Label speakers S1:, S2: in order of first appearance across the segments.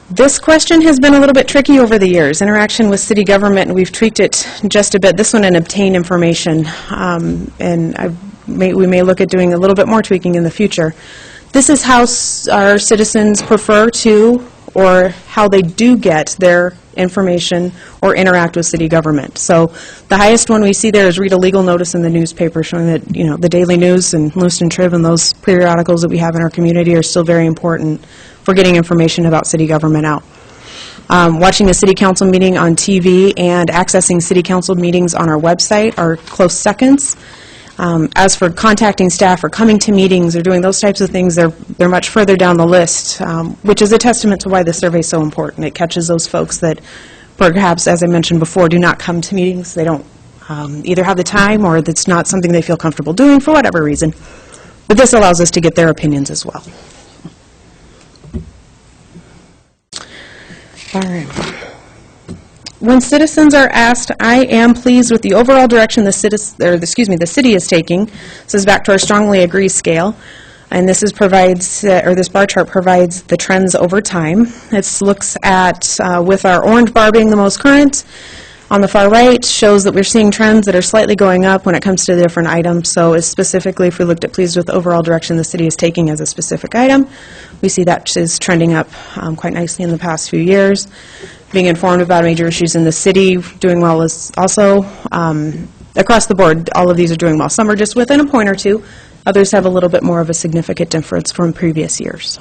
S1: This question has been a little bit tricky over the years. Interaction with city government, and we've tweaked it just a bit. This one, and obtain information, and we may look at doing a little bit more tweaking in the future. This is how our citizens prefer to, or how they do get their information or interact with city government. So the highest one we see there is read a legal notice in the newspaper showing that, the Daily News and Lewiston Trib and those periodicals that we have in our community are still very important for getting information about city government out. Watching a city council meeting on TV and accessing city council meetings on our website are close seconds. As for contacting staff or coming to meetings or doing those types of things, they're much further down the list, which is a testament to why the survey is so important. It catches those folks that perhaps, as I mentioned before, do not come to meetings. They don't either have the time or it's not something they feel comfortable doing for whatever reason. But this allows us to get their opinions as well. All right. When citizens are asked, I am pleased with the overall direction the city is taking. This is back to our strongly agree scale, and this this bar chart provides the trends over time. It looks at with our orange bar being the most current. On the far right shows that we're seeing trends that are slightly going up when it comes to the different items. So specifically, if we looked at pleased with the overall direction the city is taking as a specific item, we see that is trending up quite nicely in the past few years. Being informed about major issues in the city, doing well is also across the board. All of these are doing well. Some are just within a point or two. Others have a little bit more of a significant difference from previous years.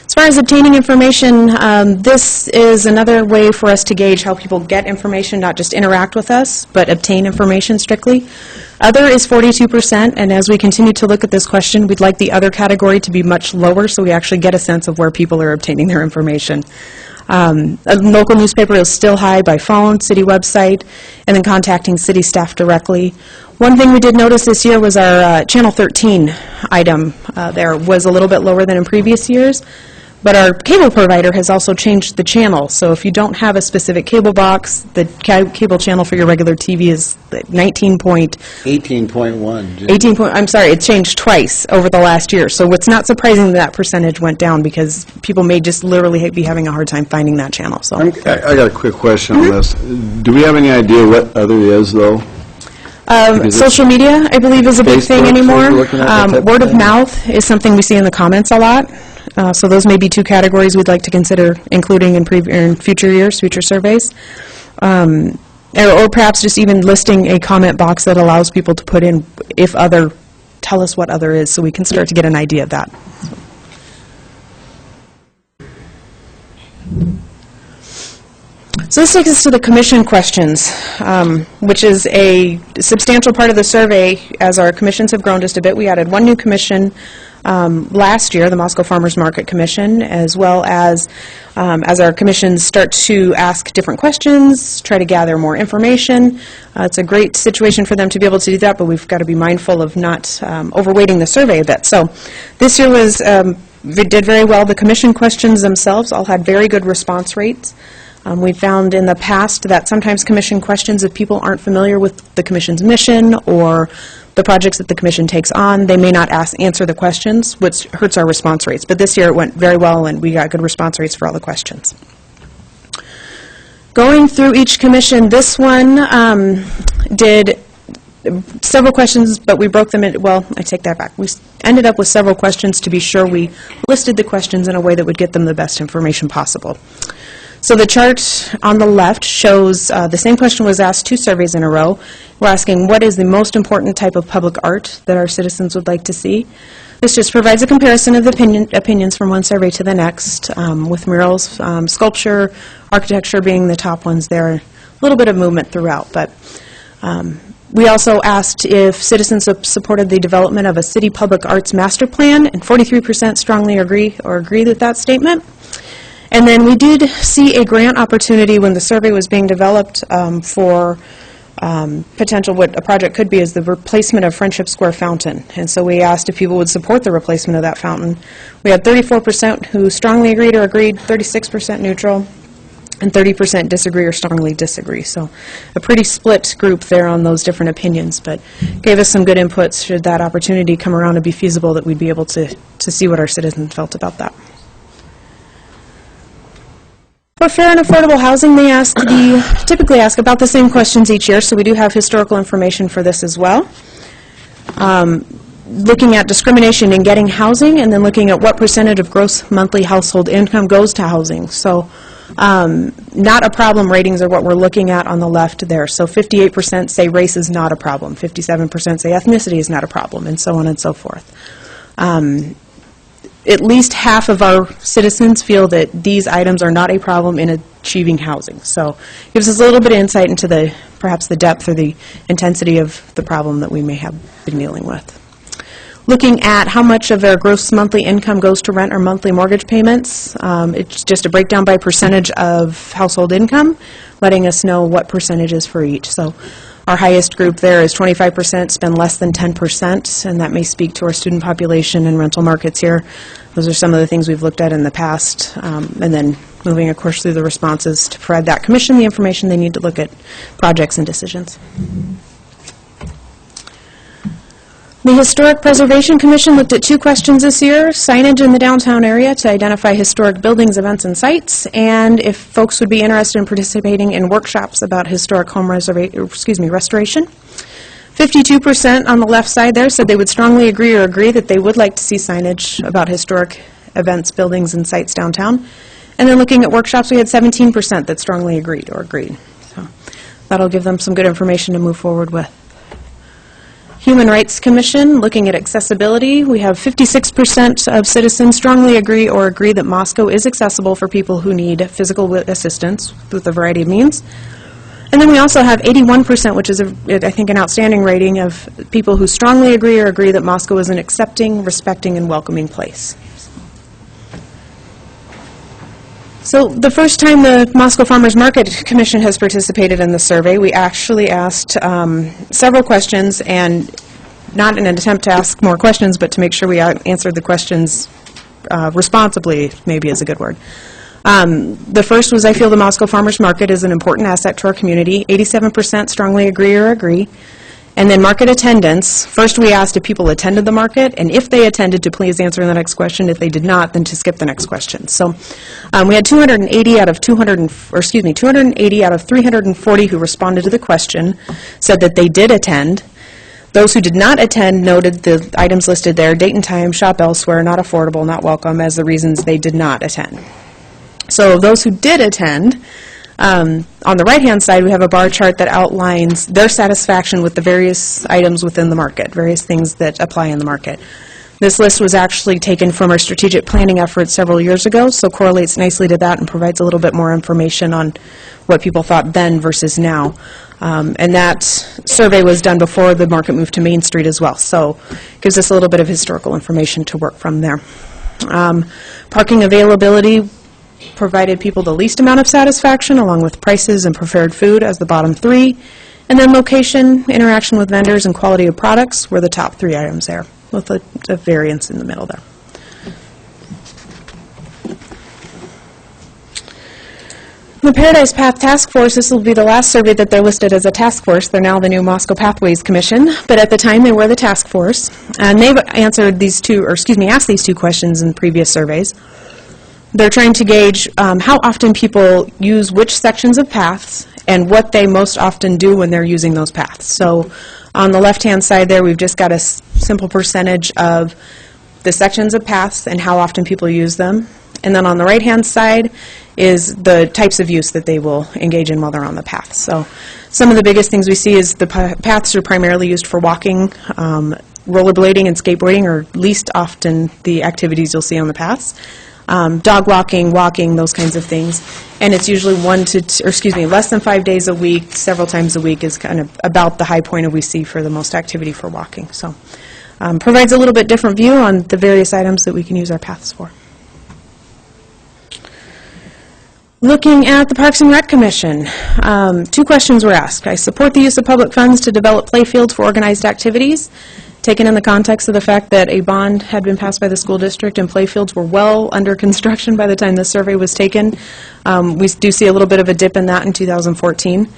S1: As far as obtaining information, this is another way for us to gauge how people get information, not just interact with us, but obtain information strictly. Other is 42%, and as we continue to look at this question, we'd like the other category to be much lower so we actually get a sense of where people are obtaining their information. A local newspaper is still high by phone, city website, and then contacting city staff directly. One thing we did notice this year was our Channel 13 item there was a little bit lower than in previous years. But our cable provider has also changed the channel. So if you don't have a specific cable box, the cable channel for your regular TV is
S2: 18.1.
S1: I'm sorry, it changed twice over the last year. So it's not surprising that percentage went down because people may just literally be having a hard time finding that channel. So
S2: I got a quick question on this. Do we have any idea what other is, though?
S1: Social media, I believe, is a big thing anymore. Word of mouth is something we see in the comments a lot. So those may be two categories we'd like to consider including in future years, future surveys. Or perhaps just even listing a comment box that allows people to put in if other, tell us what other is so we can start to get an idea of that. So this takes us to the commission questions, which is a substantial part of the survey. As our commissions have grown just a bit, we added one new commission last year, the Moscow Farmers Market Commission, as well as our commissions start to ask different questions, try to gather more information. It's a great situation for them to be able to do that, but we've got to be mindful of not overweighting the survey a bit. So this year we did very well. The commission questions themselves all had very good response rates. We found in the past that sometimes commission questions, if people aren't familiar with the commission's mission or the projects that the commission takes on, they may not answer the questions, which hurts our response rates. But this year it went very well, and we got good response rates for all the questions. Going through each commission, this one did several questions, but we broke them in, well, I take that back. We ended up with several questions to be sure we listed the questions in a way that would get them the best information possible. So the chart on the left shows the same question was asked 2 surveys in a row. We're asking what is the most important type of public art that our citizens would like to see. This just provides a comparison of opinions from one survey to the next, with murals, sculpture, architecture being the top ones there. A little bit of movement throughout, but we also asked if citizens supported the development of a city public arts master plan, and 43% strongly agree with that statement. And then we did see a grant opportunity when the survey was being developed for potential, what a project could be is the replacement of Friendship Square Fountain. And so we asked if people would support the replacement of that fountain. We had 34% who strongly agreed or agreed, 36% neutral, and 30% disagree or strongly disagree. So a pretty split group there on those different opinions, but gave us some good inputs should that opportunity come around and be feasible that we'd be able to to see what our citizens felt about that. For fair and affordable housing, they typically ask about the same questions each year, so we do have historical information for this as well. Looking at discrimination in getting housing, and then looking at what percentage of gross monthly household income goes to housing. So not a problem ratings are what we're looking at on the left there. So 58% say race is not a problem, 57% say ethnicity is not a problem, and so on and so forth. At least half of our citizens feel that these items are not a problem in achieving housing. So it gives us a little bit of insight into perhaps the depth or the intensity of the problem that we may have been dealing with. Looking at how much of their gross monthly income goes to rent or monthly mortgage payments, it's just a breakdown by percentage of household income, letting us know what percentage is for each. So our highest group there is 25% spend less than 10%, and that may speak to our student population and rental markets here. Those are some of the things we've looked at in the past, and then moving, of course, through the responses to provide that commission the information they need to look at projects and decisions. The Historic Preservation Commission looked at 2 questions this year: signage in the downtown area to identify historic buildings, events, and sites, and if folks would be interested in participating in workshops about historic home restoration. 52% on the left side there said they would strongly agree or agree that they would like to see signage about historic events, buildings, and sites downtown. And then looking at workshops, we had 17% that strongly agreed or agreed. So that'll give them some good information to move forward with. Human Rights Commission, looking at accessibility, we have 56% of citizens strongly agree or agree that Moscow is accessible for people who need physical assistance with a variety of means. And then we also have 81%, which is, I think, an outstanding rating of people who strongly agree or agree that Moscow is an accepting, respecting, and welcoming place. So the first time the Moscow Farmers Market Commission has participated in the survey, we actually asked several questions, and not in an attempt to ask more questions, but to make sure we answered the questions responsibly, maybe is a good word. The first was, I feel the Moscow Farmers Market is an important asset to our community. 87% strongly agree or agree. And then market attendance. First we asked if people attended the market, and if they attended, to please answer the next question. If they did not, then to skip the next question. So we had 280 out of 340 who responded to the question said that they did attend. Those who did not attend noted the items listed there: date and time, shop elsewhere, not affordable, not welcome, as the reasons they did not attend. So those who did attend, on the right-hand side, we have a bar chart that outlines their satisfaction with the various items within the market, various things that apply in the market. This list was actually taken from our strategic planning efforts several years ago, so correlates nicely to that and provides a little bit more information on what people thought then versus now. And that survey was done before the market moved to Main Street as well, so gives us a little bit of historical information to work from there. Parking availability provided people the least amount of satisfaction, along with prices and preferred food as the bottom 3. And then location, interaction with vendors, and quality of products were the top 3 items there, with a variance in the middle there. The Paradise Path Task Force, this will be the last survey that they're listed as a task force. They're now the new Moscow Pathways Commission, but at the time they were the task force. And they've answered asked these 2 questions in previous surveys. They're trying to gauge how often people use which sections of paths and what they most often do when they're using those paths. So on the left-hand side there, we've just got a simple percentage of the sections of paths and how often people use them. And then on the right-hand side is the types of use that they will engage in while they're on the path. So some of the biggest things we see is the paths are primarily used for walking. Rollerblading and skateboarding are least often the activities you'll see on the paths. Dog walking, those kinds of things. And it's usually less than 5 days a week, several times a week is kind of about the high point that we see for the most activity for walking. So provides a little bit different view on the various items that we can use our paths for. Looking at the Parks and Rec Commission, 2 questions were asked. I support the use of public funds to develop playfields for organized activities, taken in the context of the fact that a bond had been passed by the school district and playfields were well under construction by the time the survey was taken. We do see a little bit of a dip in that in 2014.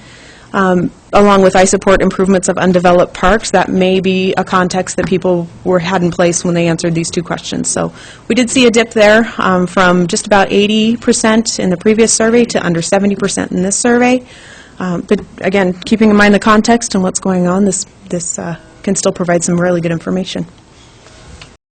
S1: along with I support improvements of undeveloped parks. That may be a context that people had in place when they answered these two questions. So we did see a dip there from just about 80% in the previous survey to under 70% in this survey. But again, keeping in mind the context and what's going on, this can still provide some really good information.